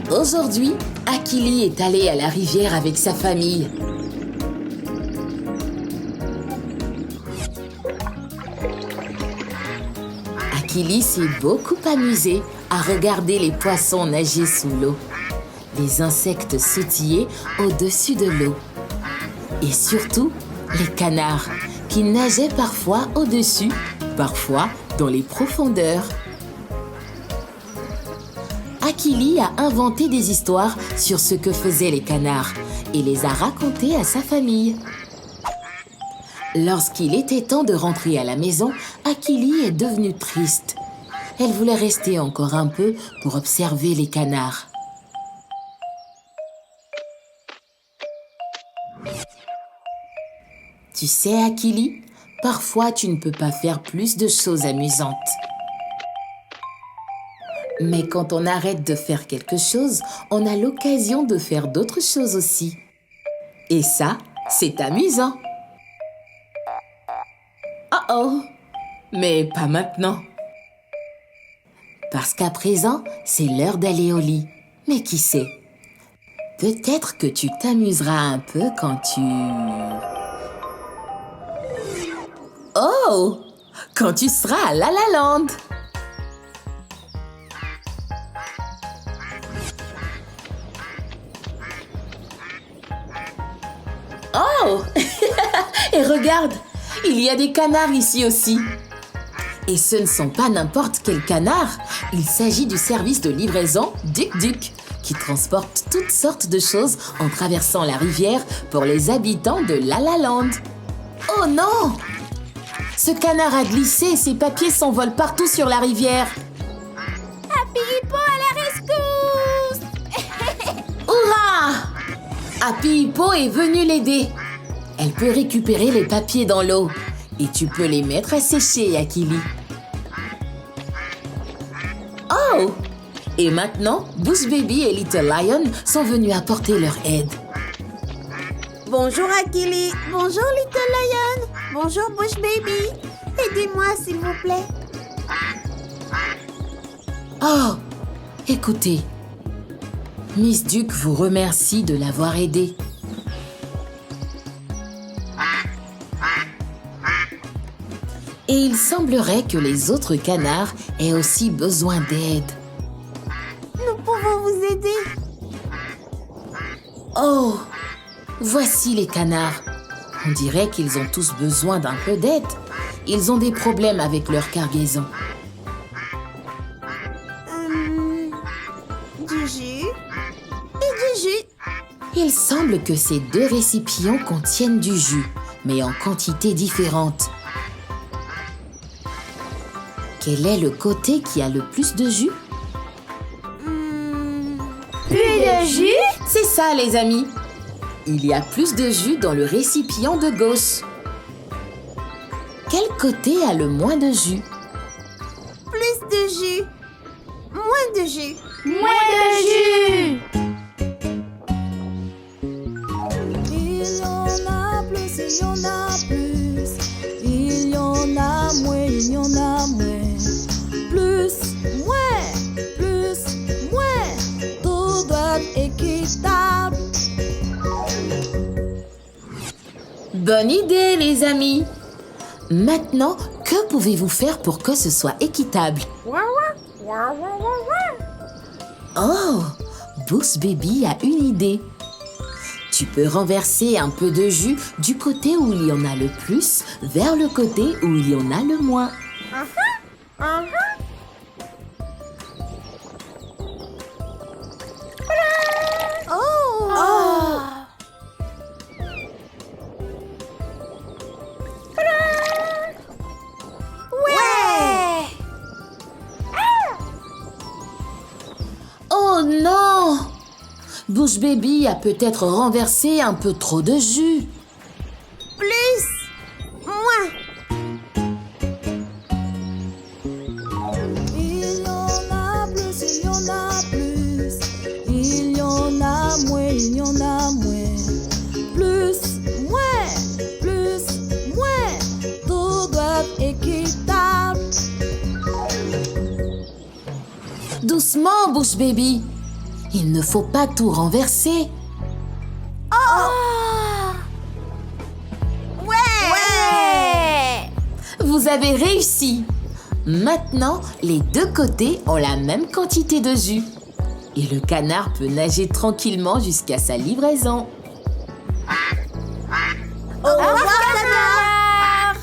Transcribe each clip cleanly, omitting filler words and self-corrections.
Aujourd'hui, Akili est allé à la rivière avec sa famille. Akili s'est beaucoup amusé à regarder les poissons nager sous l'eau, les insectes sautiller au-dessus de l'eau et surtout les canards qui nageaient parfois au-dessus, parfois dans les profondeurs. Akili a inventé des histoires sur ce que faisaient les canards et les a racontées à sa famille. Lorsqu'il était temps de rentrer à la maison, Akili est devenue triste. Elle voulait rester encore un peu pour observer les canards. Tu sais, Akili, parfois tu ne peux pas faire plus de choses amusantes. Mais quand on arrête de faire quelque chose, on a l'occasion de faire d'autres choses aussi. Et ça, c'est amusant. Oh, mais pas maintenant. Parce qu'à présent, c'est l'heure d'aller au lit. Mais qui sait? Peut-être que tu t'amuseras un peu quand tu... Oh! Quand tu seras à La La Land! Oh! Et regarde! Il y a des canards ici aussi. Et ce ne sont pas n'importe quels canards. Il s'agit du service de livraison Duc Duc, qui transporte toutes sortes de choses en traversant la rivière pour les habitants de La La Land. Oh non! Ce canard a glissé et ses papiers s'envolent partout sur la rivière. Happy Hippo à la rescousse! Hurrah! Happy Hippo est venue l'aider. Elle peut récupérer les papiers dans l'eau et tu peux les mettre à sécher, Akili. Oh! Et maintenant, Bush Baby et Little Lion sont venus apporter leur aide. Bonjour Akili, bonjour Little Lion, bonjour Bush Baby. Aidez-moi s'il vous plaît. Oh! Écoutez, Miss Duck vous remercie de l'avoir aidé. Et il semblerait que les autres canards aient aussi besoin d'aide. Nous pouvons vous aider. Oh! Voici les canards. On dirait qu'ils ont tous besoin d'un peu d'aide. Ils ont des problèmes avec leur cargaison. Du jus et du jus. Il semble que ces deux récipients contiennent du jus, mais en quantité différente. Quel est le côté qui a le plus de jus? Plus de jus? C'est ça, les amis. Il y a plus de jus dans le récipient de gauche. Quel côté a le moins de jus? Plus de jus. Moins de jus. Moins de jus! Il y en a plus, il y en a plus. Il y en a moins, il y en a moins. Plus, moins. Tout doit être équitable. Bonne idée, les amis. Maintenant, que pouvez-vous faire pour que ce soit équitable? Oh, Bush Baby a une idée. Tu peux renverser un peu de jus du côté où il y en a le plus vers le côté où il y en a le moins. Ouais! Oh non! Bush Baby a peut-être renversé un peu trop de jus. Plus, moins. Il y en a plus, il y en a plus. Il y en a moins, il y en a moins. Plus, moins. Tout doit être équitable. Doucement, Bush Baby. il ne faut pas tout renverser. Ouais! Vous avez réussi. Maintenant, les deux côtés ont la même quantité de jus. Et le canard peut nager tranquillement jusqu'à sa livraison. Au revoir, canard!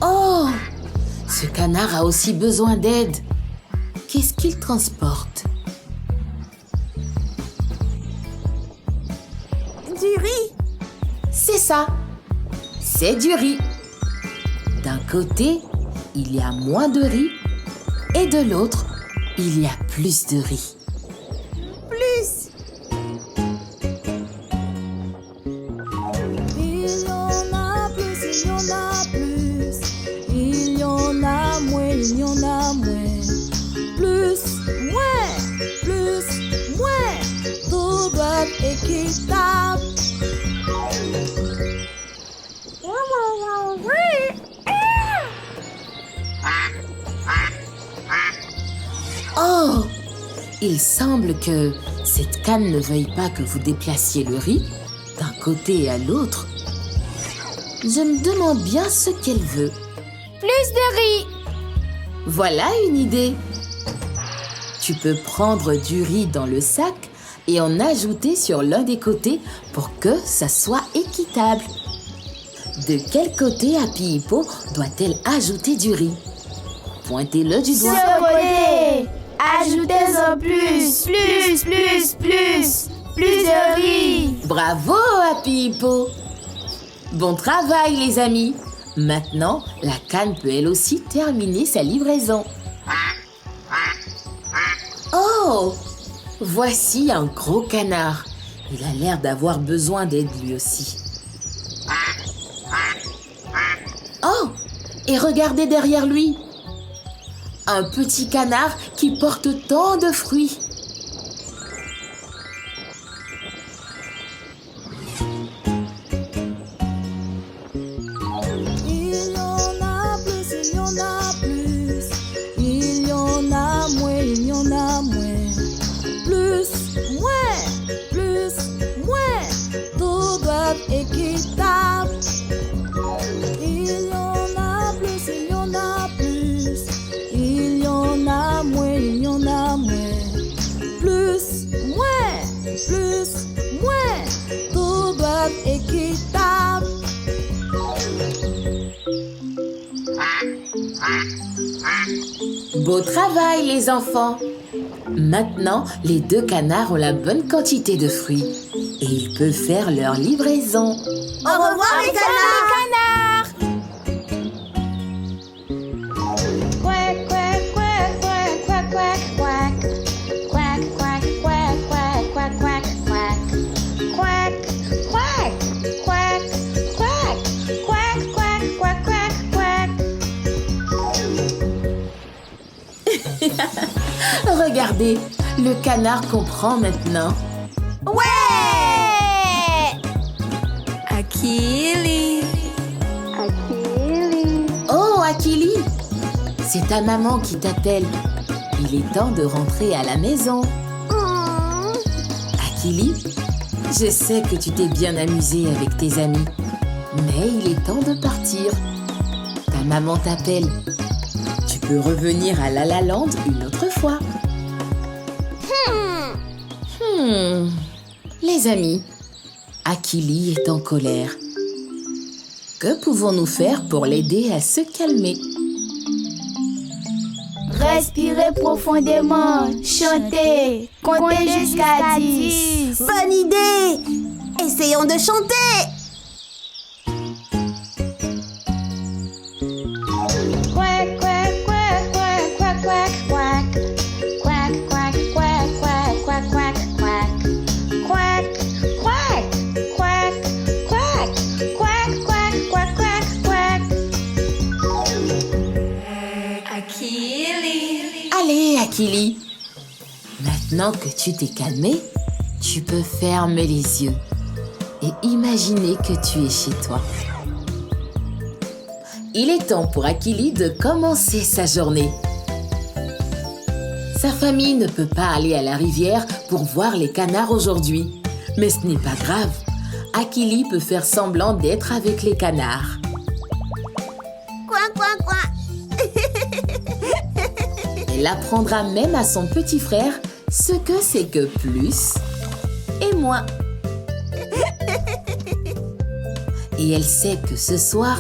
Oh! Ce canard a aussi besoin d'aide. Qu'est-ce qu'il transporte? Du riz. C'est ça. C'est du riz. D'un côté, il y a moins de riz et de l'autre, il y a plus de riz. Plus. Il y en a plus, il y en a plus. Il y en a moins, il y en a moins. Plus, moins. Tout doit être équitable. Oh! Il semble que cette canne ne veuille pas que vous déplaciez le riz d'un côté à l'autre. Je me demande bien ce qu'elle veut. Plus de riz. Voilà une idée. Tu peux prendre du riz dans le sac et en ajouter sur l'un des côtés pour que ça soit équitable. De quel côté Happy Hippo doit-elle ajouter du riz? Pointez-le du doigt. Ce côté. Ajoutez-en plus. Plus de riz. Bravo Happy Hippo. Bon travail les amis. Maintenant, la canne peut elle aussi terminer sa livraison. Oh! Voici un gros canard. Il a l'air d'avoir besoin d'aide lui aussi. Oh! Et regardez derrière lui. Un petit canard qui porte tant de fruits. Il y en a plus, il y en a plus. Il y en a moins, il y en a moins. Plus, moins. Tout doit être équitable. Il y en a plus, il y en a plus. Il y en a moins, il y en a moins. Plus, moins. Tout doit être équitable. Beau travail les enfants. Maintenant, les deux canards ont la bonne quantité de fruits et ils peuvent faire leur livraison. Au revoir, les canards! Quack, quack, quack, quack, quack, quack, quack. Quack, quack, quack, quack, quack, quack, quack. Quack, quack, quack, quack. Quack, quack, quack, quack, quack. Regardez, le canard comprend maintenant. Ouais! Akili. Oh, Akili, c'est ta maman qui t'appelle. Il est temps de rentrer à la maison. Akili, je sais que tu t'es bien amusée avec tes amis, mais il est temps de partir. Ta maman t'appelle. Tu peux revenir à La La Land une autre fois. Les amis, Akili est en colère. Que pouvons-nous faire pour l'aider à se calmer? Respirez profondément. Chantez. Comptez jusqu'à 10. Bonne idée! Essayons de chanter! Quack, quack, quack, quack, quack, quack, quack. Quack, quack, quack, quack, quack, quack, quack. Quack, quack, quack, quack. Quack, quack, quack, quack, quack. Allez, Akili. Maintenant que tu t'es calmé, tu peux fermer les yeux et imaginer que tu es chez toi. Il est temps pour Akili de commencer sa journée. Sa famille ne peut pas aller à la rivière pour voir les canards aujourd'hui. Mais ce n'est pas grave. Akili peut faire semblant d'être avec les canards. Coin, coin, coin. Elle apprendra même à son petit frère ce que c'est que plus et moins. Et elle sait que ce soir,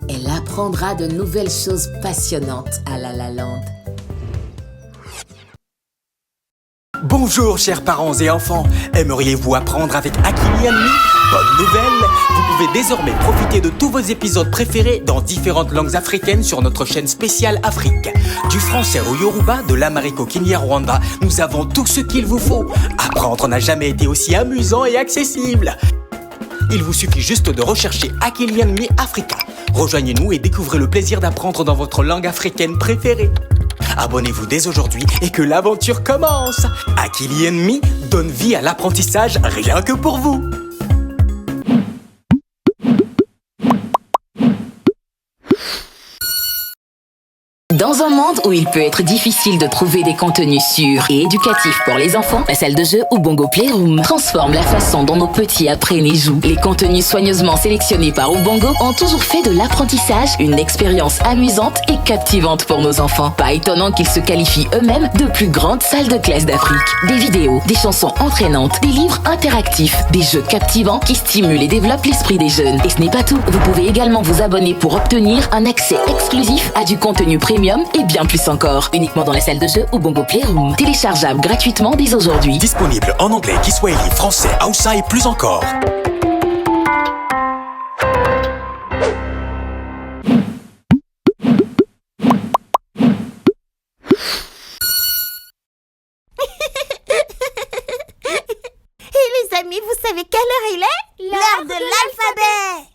elle apprendra de nouvelles choses passionnantes à La La Land. Bonjour chers parents et enfants, aimeriez-vous apprendre avec Akili and Me? Bonne nouvelle, vous pouvez désormais profiter de tous vos épisodes préférés dans différentes langues africaines sur notre chaîne spéciale Afrique. Du français au Yoruba, de l'amharique au Kinyarwanda, nous avons tout ce qu'il vous faut. Apprendre n'a jamais été aussi amusant et accessible. Il vous suffit juste de rechercher Akili and Me Africa. Rejoignez-nous et découvrez le plaisir d'apprendre dans votre langue africaine préférée. Abonnez-vous dès aujourd'hui et que l'aventure commence. Akili and Me donne vie à l'apprentissage rien que pour vous. Dans un monde où il peut être difficile de trouver des contenus sûrs et éducatifs pour les enfants, la salle de jeu ou Ubongo Playroom transforme la façon dont nos petits apprennent et jouent. Les contenus soigneusement sélectionnés par Ubongo ont toujours fait de l'apprentissage une expérience amusante et captivante pour nos enfants. Pas étonnant qu'ils se qualifient eux-mêmes de plus grandes salles de classe d'Afrique. Des vidéos, des chansons entraînantes, des livres interactifs, des jeux captivants qui stimulent et développent l'esprit des jeunes. Et ce n'est pas tout, vous pouvez également vous abonner pour obtenir un accès exclusif à du contenu premium et bien plus encore, uniquement dans la salle de jeu ou Ubongo Playroom. Téléchargeable gratuitement dès aujourd'hui. Disponible en anglais, Kiswahili, français, Hausa et plus encore. Et les amis, vous savez quelle heure il est? L'heure de l'alphabet.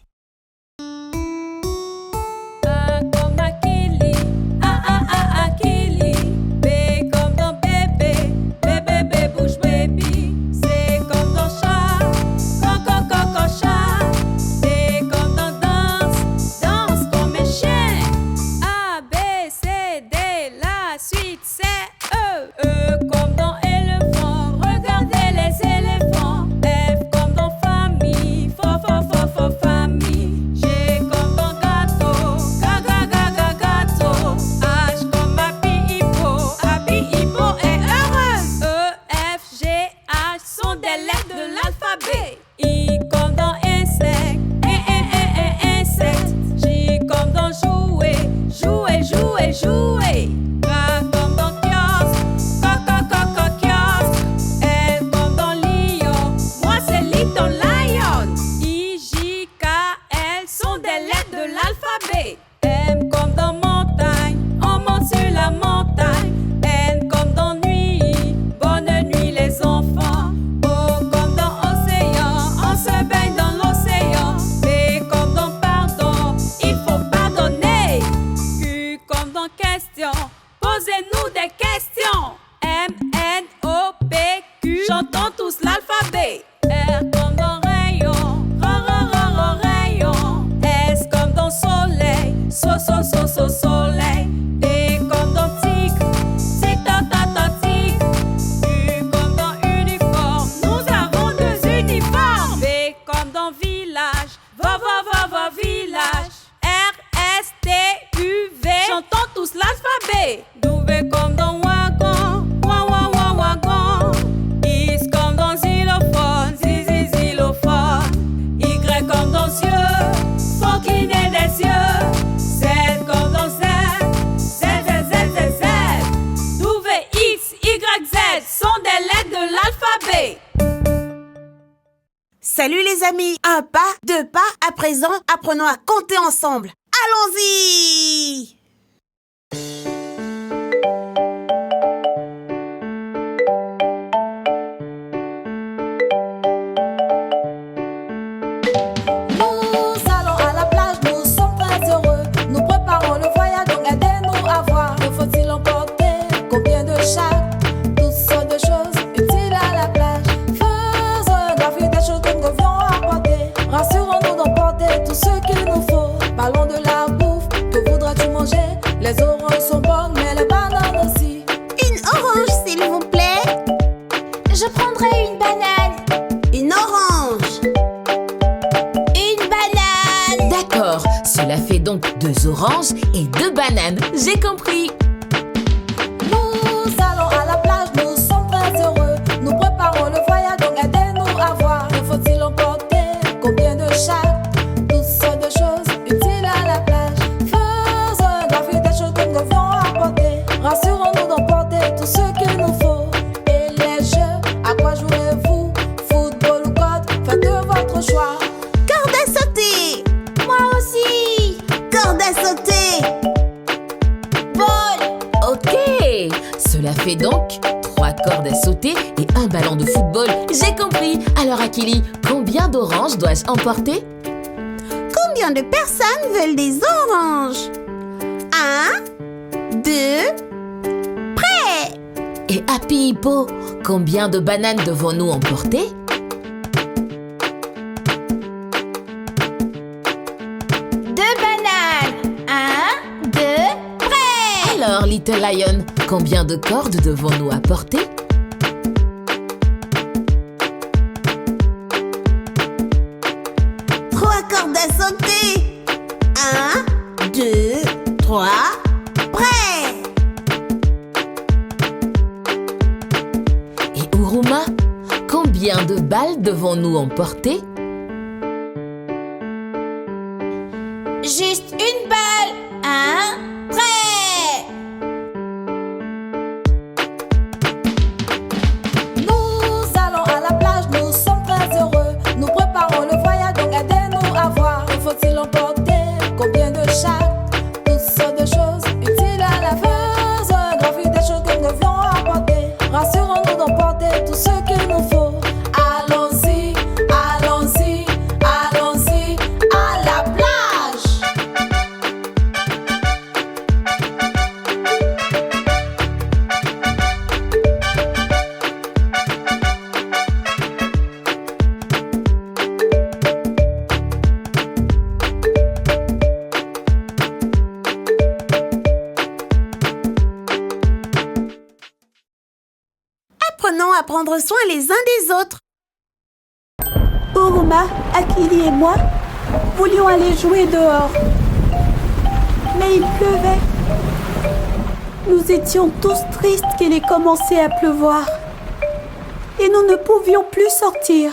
Posez-nous des questions. M-N-O-P-Q. Chantons tous l'alphabet. R comme dans rayon. Rayon. S comme dans soleil. Soleil. T comme dans tigre. Tigre. U comme dans uniforme. Nous avons 2 uniformes. V comme dans village. Va, village. R-S-T-U-V. Chantons tous l'alphabet. W comme dans wagon. Wagon. Is comme dans xylophone. Xylophone. Y comme dans yeux. Faut qu'il ait des yeux. Z comme dans Z. Z. W, X, Y, Z sont des lettres de l'alphabet. Salut les amis, 1 pas, 2 pas, à présent, apprenons à compter ensemble. Allons-y! Nous allons à la plage, nous sommes très heureux. Nous préparons le voyage, donc aidez-nous à voir. Que faut-il emporter? Combien de chaque? Toutes sortes de choses utiles à la plage. Faisons gravir des choses que nous devions apporter. Rassurons-nous d'emporter tout ce qu'il nous faut. Parlons de la bouffe, que voudras-tu manger? Les oranges sont bonnes, mais les bananes aussi. Une 2 oranges et 2 bananes. J'ai compris. Nous allons à la plage, nous sommes très heureux. Nous préparons le voyage, donc aidez-nous à voir. Que faut-il emporter? Combien de chaque? Toutes sortes de choses utiles à la plage. Faisons un graphique des choses que nous devions apporter. Rassurons-nous d'emporter tout ce qu'il nous faut. Et les jeux, à quoi jouez-vous? Football ou code? Faites de votre choix. Corde à sauter. Moi aussi. Corde à sauter. Ball. Ok. Cela fait donc 3 cordes à sauter et un ballon de football. J'ai compris. Alors Akili, combien d'oranges dois-je emporter? Combien de personnes veulent des oranges? 1, 2, prêt! Et Happy Hippo, combien de bananes devons-nous emporter? Deux bananes. 1, 2, prêt. Alors Little Lion, combien de cordes devons-nous apporter? Trois cordes à sauter. 1, 2, 3, prêt! Et Uruma, combien de balles devons-nous emporter? Juste une balle. 1, prêt. Nous allons à la plage, nous sommes très heureux. Nous préparons le voyage, donc aidez-nous à voir. Que faut-il emporter? Combien de chaque? Toutes sortes de choses utiles à la faisons un graphique des choses que nous devions apporter. Rassurons-nous d'emporter tout ce qu'il nous faut. Allons-y, allons-y, allons-y à la plage. Apprenons à prendre soin les uns des autres. Uruma, Akili et moi voulions aller jouer dehors. Mais il pleuvait. Nous étions tous tristes qu'il ait commencé à pleuvoir. Et nous ne pouvions plus sortir.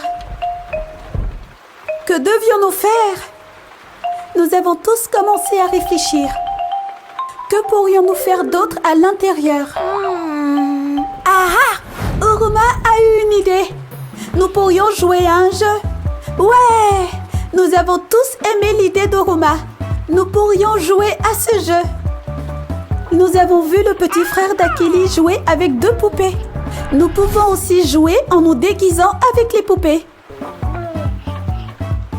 Que devions-nous faire? Nous avons tous commencé à réfléchir. Que pourrions-nous faire d'autre à l'intérieur? Ah ah! Uruma a eu une idée. Nous pourrions jouer à un jeu. Ouais! Nous avons tous aimé l'idée d'Uruma. Nous pourrions jouer à ce jeu. Nous avons vu le petit frère d'Akili jouer avec 2 poupées. Nous pouvons aussi jouer en nous déguisant avec les poupées.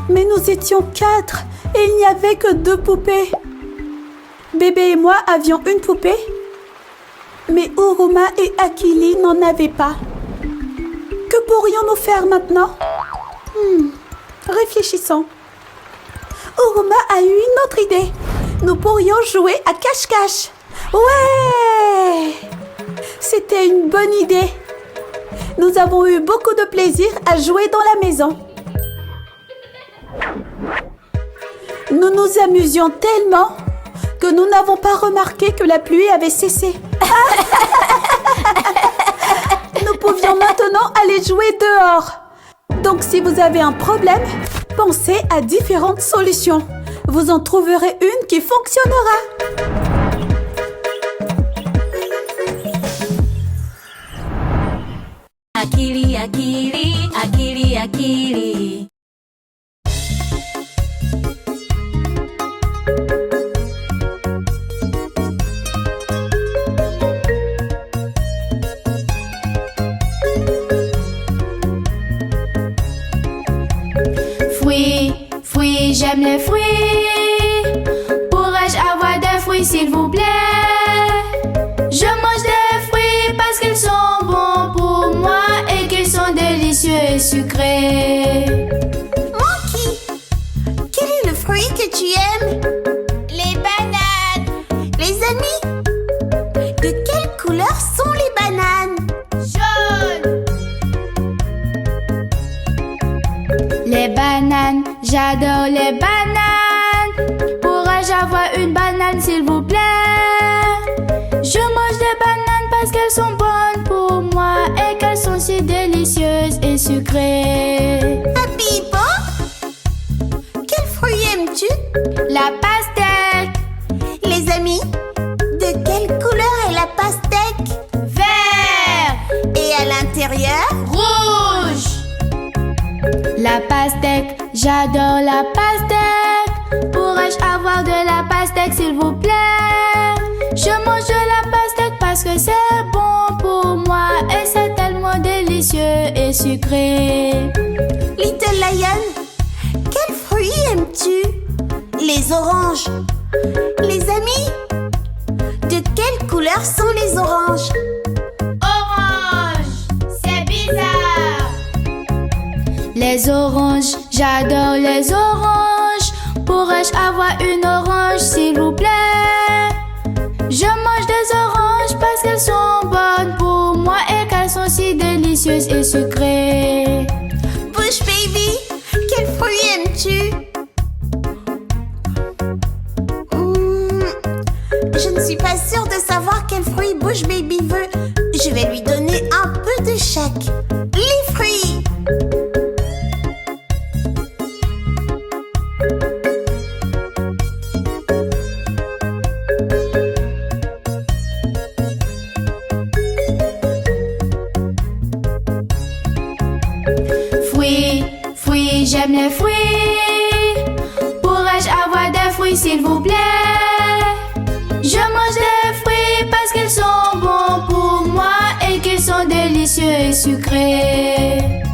Mais nous étions 4 et il n'y avait que 2 poupées. Bébé et moi avions une poupée. Mais Uruma et Akili n'en avaient pas. Que pourrions-nous faire maintenant? Réfléchissons. Uruma a eu une autre idée. Nous pourrions jouer à cache-cache. Ouais! C'était une bonne idée. Nous avons eu beaucoup de plaisir à jouer dans la maison. Nous nous amusions tellement que nous n'avons pas remarqué que la pluie avait cessé. Nous pouvions maintenant aller jouer dehors. Donc si vous avez un problème, pensez à différentes solutions. Vous en trouverez une qui fonctionnera. Akili, Akili, Akili, Akili. Fruits, j'aime les fruits. Pourrais-je avoir des fruits, s'il vous plaît? Je mange des fruits parce qu'ils sont bons pour moi et qu'ils sont délicieux et sucrés. Monkey, quel est le fruit que tu aimes? Les bananes. Les amis, de quelle couleur sont les bananes? Jaune. Les bananes, j'adore les bananes. Pourrais-je avoir une qu'elles sont bonnes pour moi et qu'elles sont si délicieuses et sucrées. Habibo, quel fruit aimes-tu? La pastèque. Les amis, de quelle couleur est la pastèque? Vert. Et à l'intérieur? Rouge. La pastèque, j'adore la pastèque. Pourrais-je avoir de la pastèque s'il vous plaît? Je mange de la pastèque parce que c'est bon pour moi et c'est tellement délicieux et sucré. Little Lion, quel fruit aimes-tu? Les oranges. Les amis, de quelle couleur sont les oranges? Orange, c'est bizarre. Les oranges, j'adore les oranges. Pourrais-je avoir une orange s'il vous plaît? Je mange des oranges parce qu'elles sont bonnes pour moi et qu'elles sont si délicieuses et sucrées. Bush Baby, quel fruit aimes-tu? Je ne suis pas sûre de savoir quel fruit Bush Baby veut. Je vais lui donner un peu de chaque. Les fruits. Fruits, j'aime les fruits. Pourrais-je avoir des fruits s'il vous plaît? Je mange des fruits parce qu'ils sont bons pour moi et qu'ils sont délicieux et sucrés.